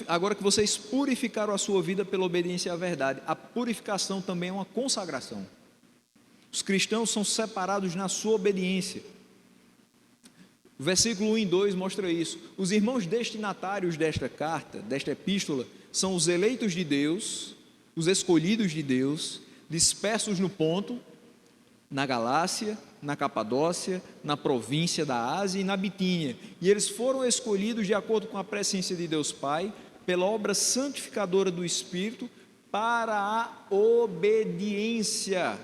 Speaker 2: Agora que vocês purificaram a sua vida pela obediência à verdade, a purificação também é uma consagração. Os cristãos são separados na sua obediência. O versículo 1 e 2 mostra isso. Os irmãos destinatários desta carta, desta epístola, são os eleitos de Deus, os escolhidos de Deus, dispersos no Ponto, na Galácia, na Capadócia, na província da Ásia e na Bitínia. E eles foram escolhidos de acordo com a presciência de Deus Pai, pela obra santificadora do Espírito, para a obediência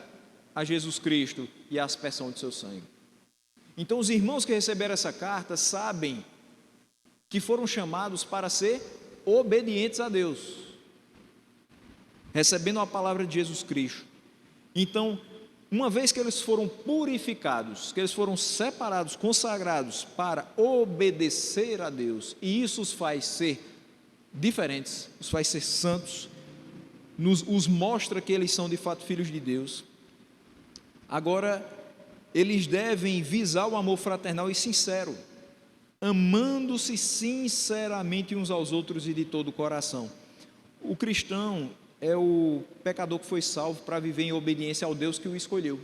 Speaker 2: a Jesus Cristo e a aspersão de seu sangue. Então os irmãos que receberam essa carta sabem que foram chamados para ser obedientes a Deus, recebendo a palavra de Jesus Cristo. Então, uma vez que eles foram purificados, que eles foram separados, consagrados para obedecer a Deus, e isso os faz ser diferentes, os faz ser santos, os mostra que eles são de fato filhos de Deus. Agora, eles devem visar o amor fraternal e sincero, amando-se sinceramente uns aos outros e de todo o coração. O cristão é o pecador que foi salvo para viver em obediência ao Deus que o escolheu.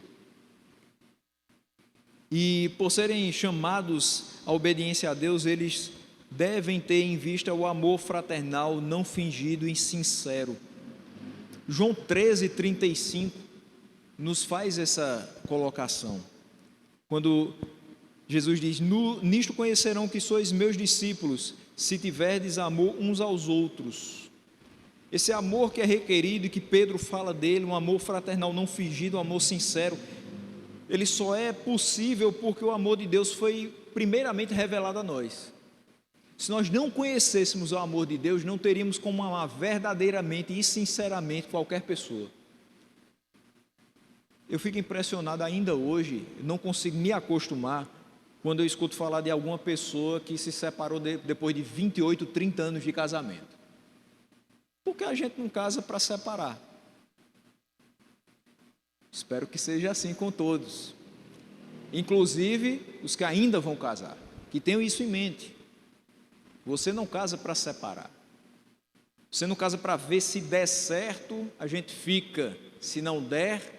Speaker 2: E por serem chamados à obediência a Deus, eles devem ter em vista o amor fraternal não fingido e sincero. João 13:35 nos faz essa colocação, quando Jesus diz: nisto conhecerão que sois meus discípulos, se tiverdes amor uns aos outros. Esse amor que é requerido e que Pedro fala dele, um amor fraternal não fingido, um amor sincero, ele só é possível porque o amor de Deus foi primeiramente revelado a nós. Se nós não conhecêssemos o amor de Deus, não teríamos como amar verdadeiramente e sinceramente qualquer pessoa. Eu fico impressionado ainda hoje, não consigo me acostumar quando eu escuto falar de alguma pessoa que se separou depois de 28, 30 anos de casamento. Porque a gente não casa para separar. Espero que seja assim com todos, inclusive os que ainda vão casar, que tenham isso em mente. Você não casa para separar, você não casa para ver se der certo, a gente fica, se não der,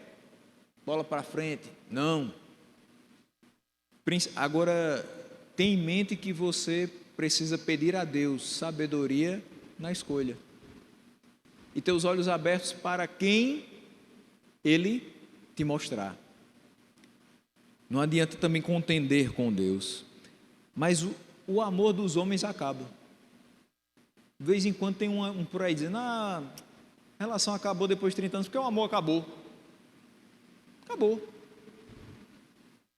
Speaker 2: bola para frente. Não. Agora, tenha em mente que você precisa pedir a Deus sabedoria na escolha e ter os olhos abertos para quem Ele te mostrar. Não adianta também contender com Deus, mas o amor dos homens acaba. De vez em quando tem um por aí dizendo: a relação acabou depois de 30 anos, porque o amor acabou. Acabou.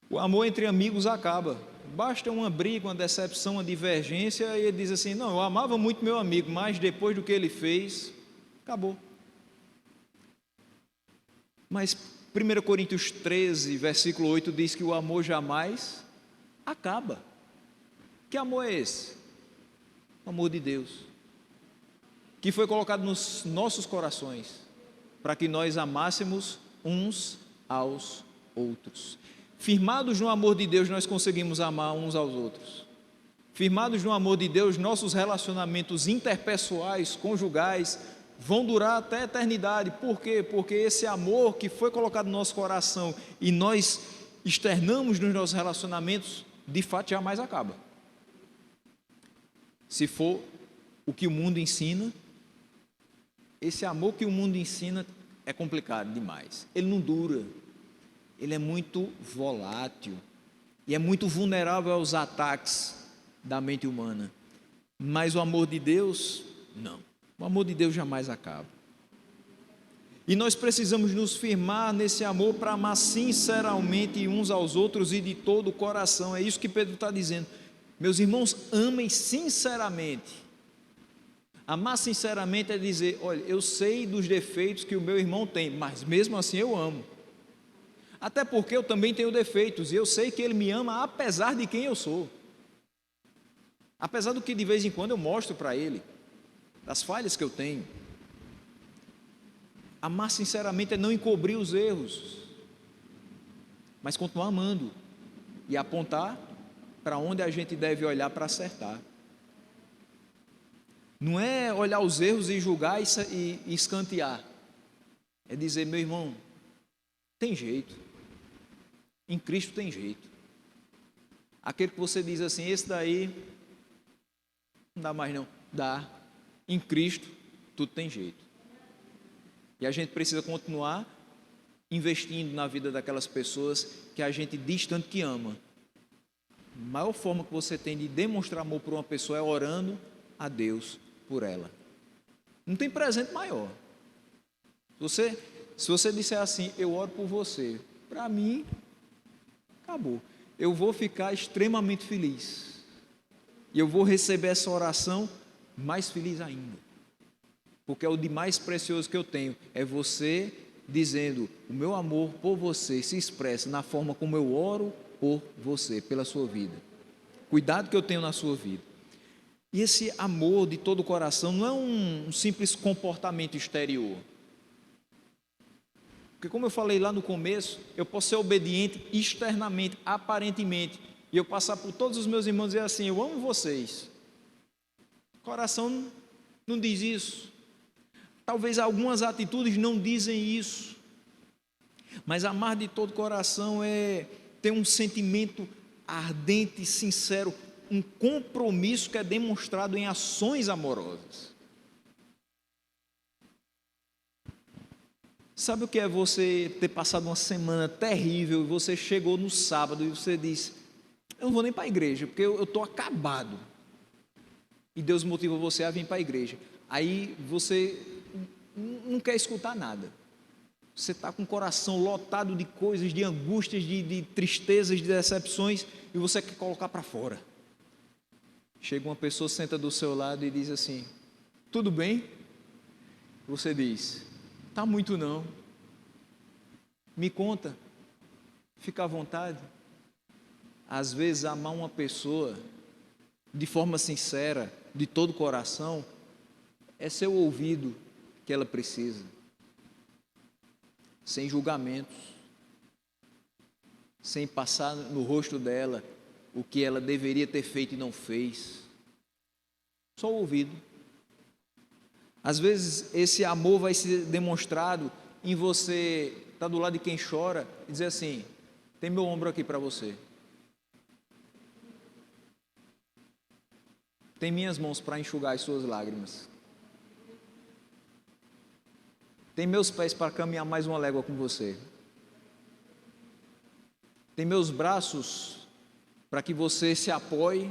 Speaker 2: O amor entre amigos acaba. Basta uma briga, uma decepção, uma divergência, e ele diz assim: não, eu amava muito meu amigo, mas depois do que ele fez, acabou. Mas 1 Coríntios 13, versículo 8 diz que o amor jamais acaba. Que amor é esse? O amor de Deus, que foi colocado nos nossos corações, para que nós amássemos uns aos outros. Firmados no amor de Deus, nós conseguimos amar uns aos outros. Firmados no amor de Deus, nossos relacionamentos interpessoais, conjugais, vão durar até a eternidade. Por quê? Porque esse amor que foi colocado no nosso coração e nós externamos nos nossos relacionamentos, de fato jamais acaba. Se for o que o mundo ensina, esse amor que o mundo ensina é complicado demais. Ele não dura, ele é muito volátil e é muito vulnerável aos ataques da mente humana. Mas o amor de Deus, não. O amor de Deus jamais acaba. E nós precisamos nos firmar nesse amor para amar sinceramente uns aos outros e de todo o coração. É isso que Pedro está dizendo. Meus irmãos, amem sinceramente. Amar sinceramente é dizer: olha, eu sei dos defeitos que o meu irmão tem, mas mesmo assim eu amo. Até porque eu também tenho defeitos e eu sei que ele me ama apesar de quem eu sou. Apesar do que de vez em quando eu mostro para ele, das falhas que eu tenho. Amar sinceramente é não encobrir os erros, mas continuar amando e apontar para onde a gente deve olhar para acertar. Não é olhar os erros e julgar e escantear. É dizer, meu irmão, tem jeito. Em Cristo tem jeito. Aquele que você diz assim, esse daí não dá mais não. Dá. Em Cristo tudo tem jeito. E a gente precisa continuar investindo na vida daquelas pessoas que a gente diz tanto que ama. A maior forma que você tem de demonstrar amor por uma pessoa é orando a Deus por ela. Não tem presente maior. Se você disser assim, eu oro por você, para mim, acabou. Eu vou ficar extremamente feliz. E eu vou receber essa oração mais feliz ainda. Porque é o de mais precioso que eu tenho. É você dizendo, o meu amor por você se expressa na forma como eu oro por você, pela sua vida. Cuidado que eu tenho na sua vida. E esse amor de todo o coração não é um simples comportamento exterior. Porque como eu falei lá no começo, eu posso ser obediente externamente, aparentemente, e eu passar por todos os meus irmãos e dizer assim, eu amo vocês. O coração não diz isso. Talvez algumas atitudes não dizem isso. Mas amar de todo o coração é ter um sentimento ardente, sincero, um compromisso que é demonstrado em ações amorosas. Sabe o que é você ter passado uma semana terrível e você chegou no sábado e você diz, eu não vou nem para a igreja, porque eu estou acabado. E Deus motiva você a vir para a igreja. Aí você não quer escutar nada. Você está com o coração lotado de coisas, de angústias, de tristezas, de decepções, e você quer colocar para fora. Chega uma pessoa, senta do seu lado e diz assim, tudo bem? Você diz, tá muito não. Me conta, fica à vontade. Às vezes amar uma pessoa de forma sincera, de todo o coração, é ser o ouvido que ela precisa, sem julgamentos, sem passar no rosto dela o que ela deveria ter feito e não fez, só o ouvido. Às vezes esse amor vai ser demonstrado em você estar do lado de quem chora e dizer assim, tem meu ombro aqui para você, tem minhas mãos para enxugar as suas lágrimas, tem meus pés para caminhar mais uma légua com você, tem meus braços para que você se apoie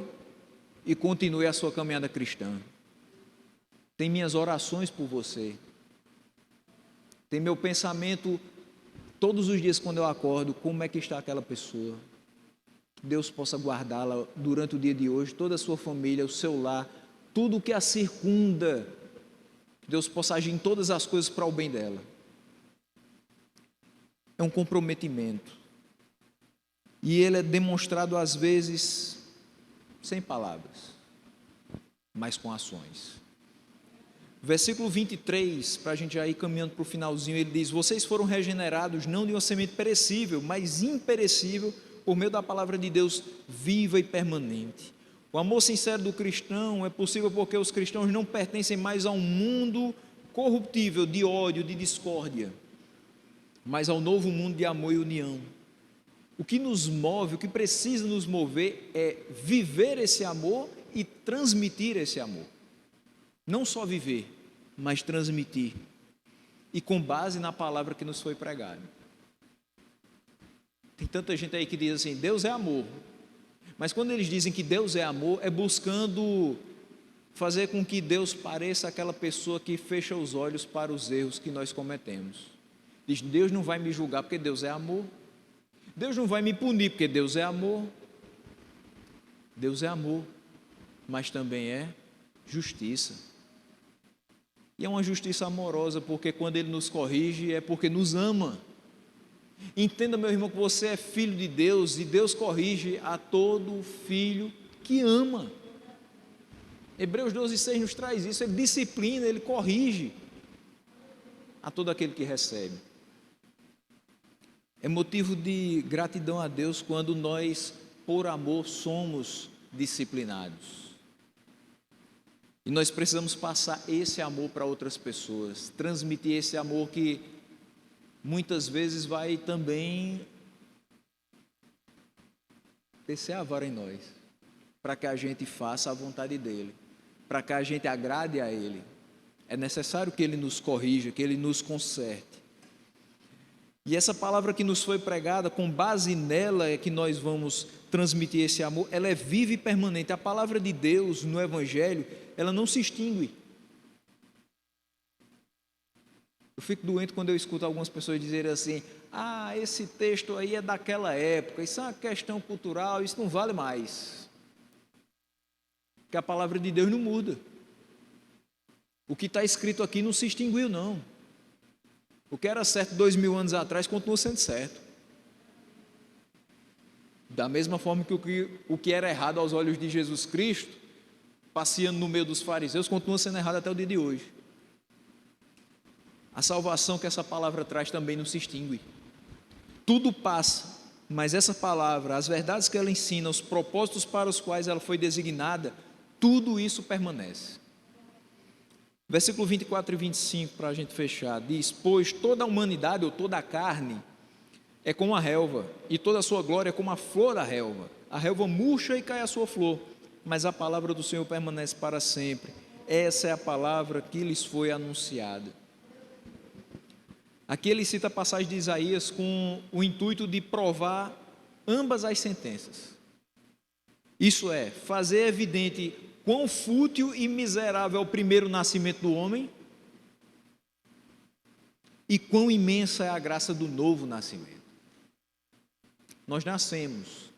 Speaker 2: e continue a sua caminhada cristã, tem minhas orações por você, tem meu pensamento todos os dias quando eu acordo, como é que está aquela pessoa, que Deus possa guardá-la durante o dia de hoje, toda a sua família, o seu lar, tudo o que a circunda, que Deus possa agir em todas as coisas para o bem dela. É um comprometimento, e ele é demonstrado às vezes sem palavras, mas com ações. Versículo 23, para a gente já ir caminhando para o finalzinho, ele diz, vocês foram regenerados não de uma semente perecível, mas imperecível, por meio da palavra de Deus viva e permanente. O amor sincero do cristão é possível porque os cristãos não pertencem mais a um mundo corruptível de ódio, de discórdia, mas ao novo mundo de amor e união. O que nos move, o que precisa nos mover é viver esse amor e transmitir esse amor. Não só viver, mas transmitir. E com base na palavra que nos foi pregada. Tem tanta gente aí que diz assim, Deus é amor. Mas quando eles dizem que Deus é amor, é buscando fazer com que Deus pareça aquela pessoa que fecha os olhos para os erros que nós cometemos. Diz, Deus não vai me julgar porque Deus é amor. Deus não vai me punir porque Deus é amor. Deus é amor, mas também é justiça. E é uma justiça amorosa, porque quando Ele nos corrige é porque nos ama. Entenda, meu irmão, que você é filho de Deus e Deus corrige a todo filho que ama. Hebreus 12:6 nos traz isso, Ele disciplina, Ele corrige a todo aquele que recebe. É motivo de gratidão a Deus quando nós, por amor, somos disciplinados. E nós precisamos passar esse amor para outras pessoas, transmitir esse amor que muitas vezes vai também descer a vara em nós, para que a gente faça a vontade dEle, para que a gente agrade a Ele. É necessário que Ele nos corrija, que Ele nos conserte. E essa palavra que nos foi pregada, com base nela é que nós vamos transmitir esse amor, ela é viva e permanente. A palavra de Deus no Evangelho, ela não se extingue. Eu fico doente quando eu escuto algumas pessoas dizerem assim: esse texto aí é daquela época, isso é uma questão cultural, isso não vale mais. Porque a palavra de Deus não muda. O que está escrito aqui não se extinguiu, não. O que era certo 2000 anos atrás continua sendo certo. Da mesma forma que o que era errado aos olhos de Jesus Cristo, passeando no meio dos fariseus, continua sendo errado até o dia de hoje. A salvação que essa palavra traz também não se extingue. Tudo passa, mas essa palavra, as verdades que ela ensina, os propósitos para os quais ela foi designada, tudo isso permanece. Versículo 24 e 25, para a gente fechar, diz: pois toda a humanidade, ou toda a carne, é como a relva, e toda a sua glória é como a flor da relva. A relva murcha e cai a sua flor, mas a palavra do Senhor permanece para sempre. Essa é a palavra que lhes foi anunciada. Aqui ele cita a passagem de Isaías com o intuito de provar ambas as sentenças. Isso é, fazer evidente quão fútil e miserável é o primeiro nascimento do homem e quão imensa é a graça do novo nascimento. Nós nascemos,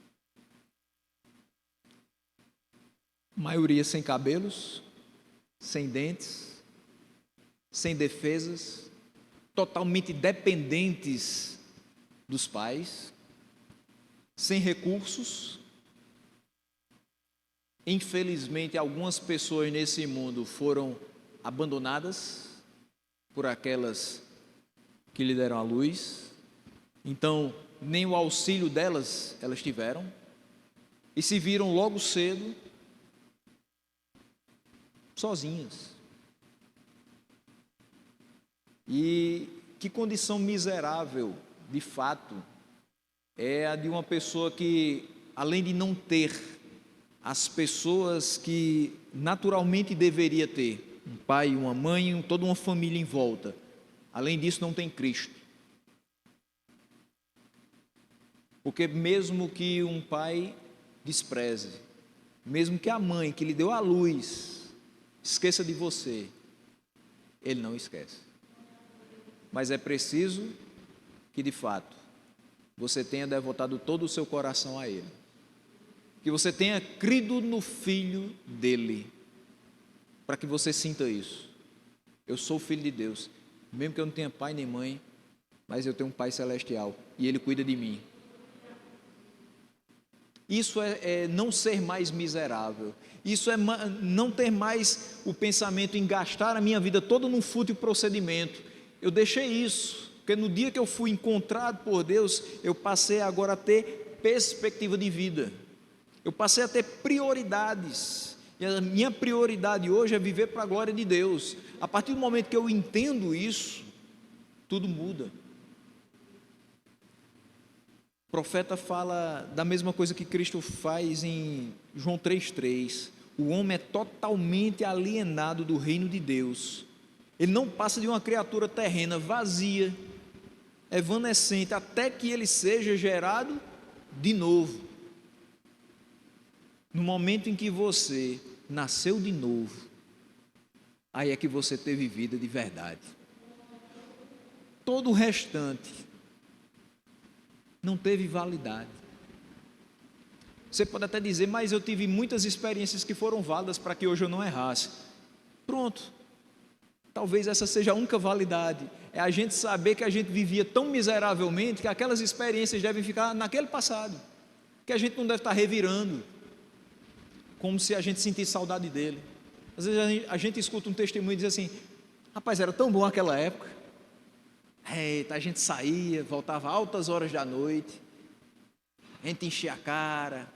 Speaker 2: maioria sem cabelos, sem dentes, sem defesas, totalmente dependentes dos pais, sem recursos. Infelizmente, algumas pessoas nesse mundo foram abandonadas por aquelas que lhe deram a luz, então nem o auxílio delas elas tiveram, e se viram logo cedo sozinhas. E que condição miserável, de fato, é a de uma pessoa que, além de não ter as pessoas que naturalmente deveria ter, um pai, uma mãe, toda uma família em volta, além disso não tem Cristo. Porque mesmo que um pai despreze, mesmo que a mãe que lhe deu a luz esqueça de você, ele não esquece. Mas é preciso que de fato você tenha devotado todo o seu coração a Ele, que você tenha crido no Filho dele, para que você sinta isso. Eu sou filho de Deus, mesmo que eu não tenha pai nem mãe, mas eu tenho um Pai celestial e Ele cuida de mim. Isso é não ser mais miserável, isso é não ter mais o pensamento em gastar a minha vida toda num fútil procedimento. Eu deixei isso, porque no dia que eu fui encontrado por Deus, eu passei agora a ter perspectiva de vida, eu passei a ter prioridades, e a minha prioridade hoje é viver para a glória de Deus. A partir do momento que eu entendo isso, tudo muda. O profeta fala da mesma coisa que Cristo faz em João 3,3. O homem é totalmente alienado do reino de Deus. Ele não passa de uma criatura terrena, vazia, evanescente, até que ele seja gerado de novo. No momento em que você nasceu de novo, aí é que você teve vida de verdade. Todo o restante não teve validade. Você pode até dizer: mas eu tive muitas experiências que foram válidas para que hoje eu não errasse. Pronto, talvez essa seja a única validade, é a gente saber que a gente vivia tão miseravelmente que aquelas experiências devem ficar naquele passado, que a gente não deve estar revirando, como se a gente sentisse saudade dele. Às vezes a gente escuta um testemunho e diz assim: rapaz, era tão bom aquela época. Eita, a gente saía, voltava altas horas da noite, a gente enchia a cara,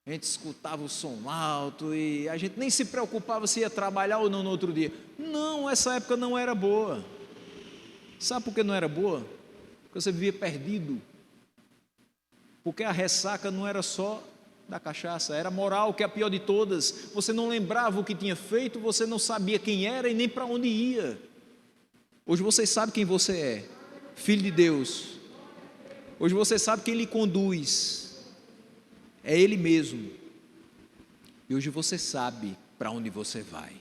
Speaker 2: A gente escutava o som alto e a gente nem se preocupava se ia trabalhar ou não no outro dia. Não, essa época não era boa. Sabe por que não era boa? Porque você vivia perdido. Porque a ressaca não era só da cachaça, era moral, que é a pior de todas. Você não lembrava o que tinha feito, você não sabia quem era e nem para onde ia. Hoje você sabe quem você é, filho de Deus. Hoje você sabe quem lhe conduz, é Ele mesmo. E hoje você sabe para onde você vai.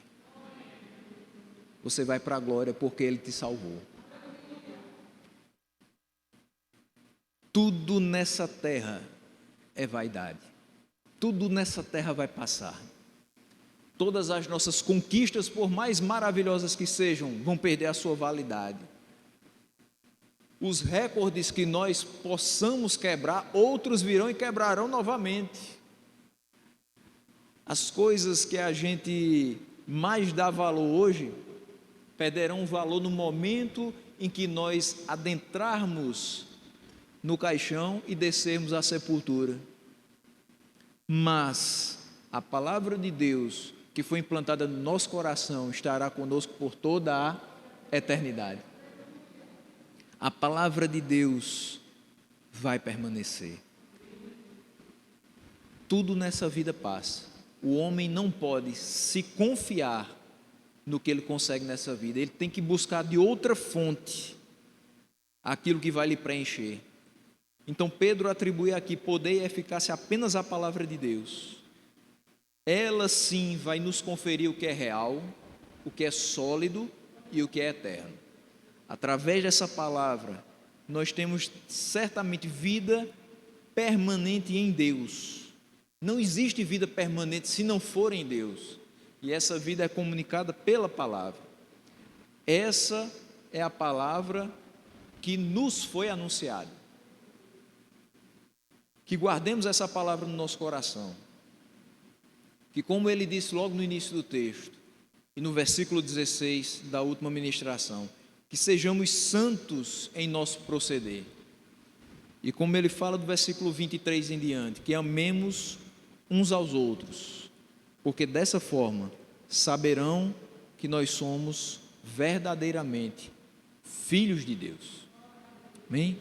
Speaker 2: Você vai para a glória porque Ele te salvou. Tudo nessa terra é vaidade. Tudo nessa terra vai passar. Todas as nossas conquistas, por mais maravilhosas que sejam, vão perder a sua validade. Os recordes que nós possamos quebrar, outros virão e quebrarão novamente. As coisas que a gente mais dá valor hoje, perderão valor no momento em que nós adentrarmos no caixão e descermos à sepultura. Mas a palavra de Deus que foi implantada no nosso coração estará conosco por toda a eternidade. A palavra de Deus vai permanecer. Tudo nessa vida passa. O homem não pode se confiar no que ele consegue nessa vida. Ele tem que buscar de outra fonte aquilo que vai lhe preencher. Então Pedro atribui aqui poder e eficácia apenas à palavra de Deus. Ela sim vai nos conferir o que é real, o que é sólido e o que é eterno. Através dessa palavra, nós temos certamente vida permanente em Deus. Não existe vida permanente se não for em Deus. E essa vida é comunicada pela palavra. Essa é a palavra que nos foi anunciada. Que guardemos essa palavra no nosso coração. Que, como ele disse logo no início do texto, e no versículo 16 da última ministração, que sejamos santos em nosso proceder. E como ele fala do versículo 23 em diante, que amemos uns aos outros, porque dessa forma saberão que nós somos verdadeiramente filhos de Deus. Amém?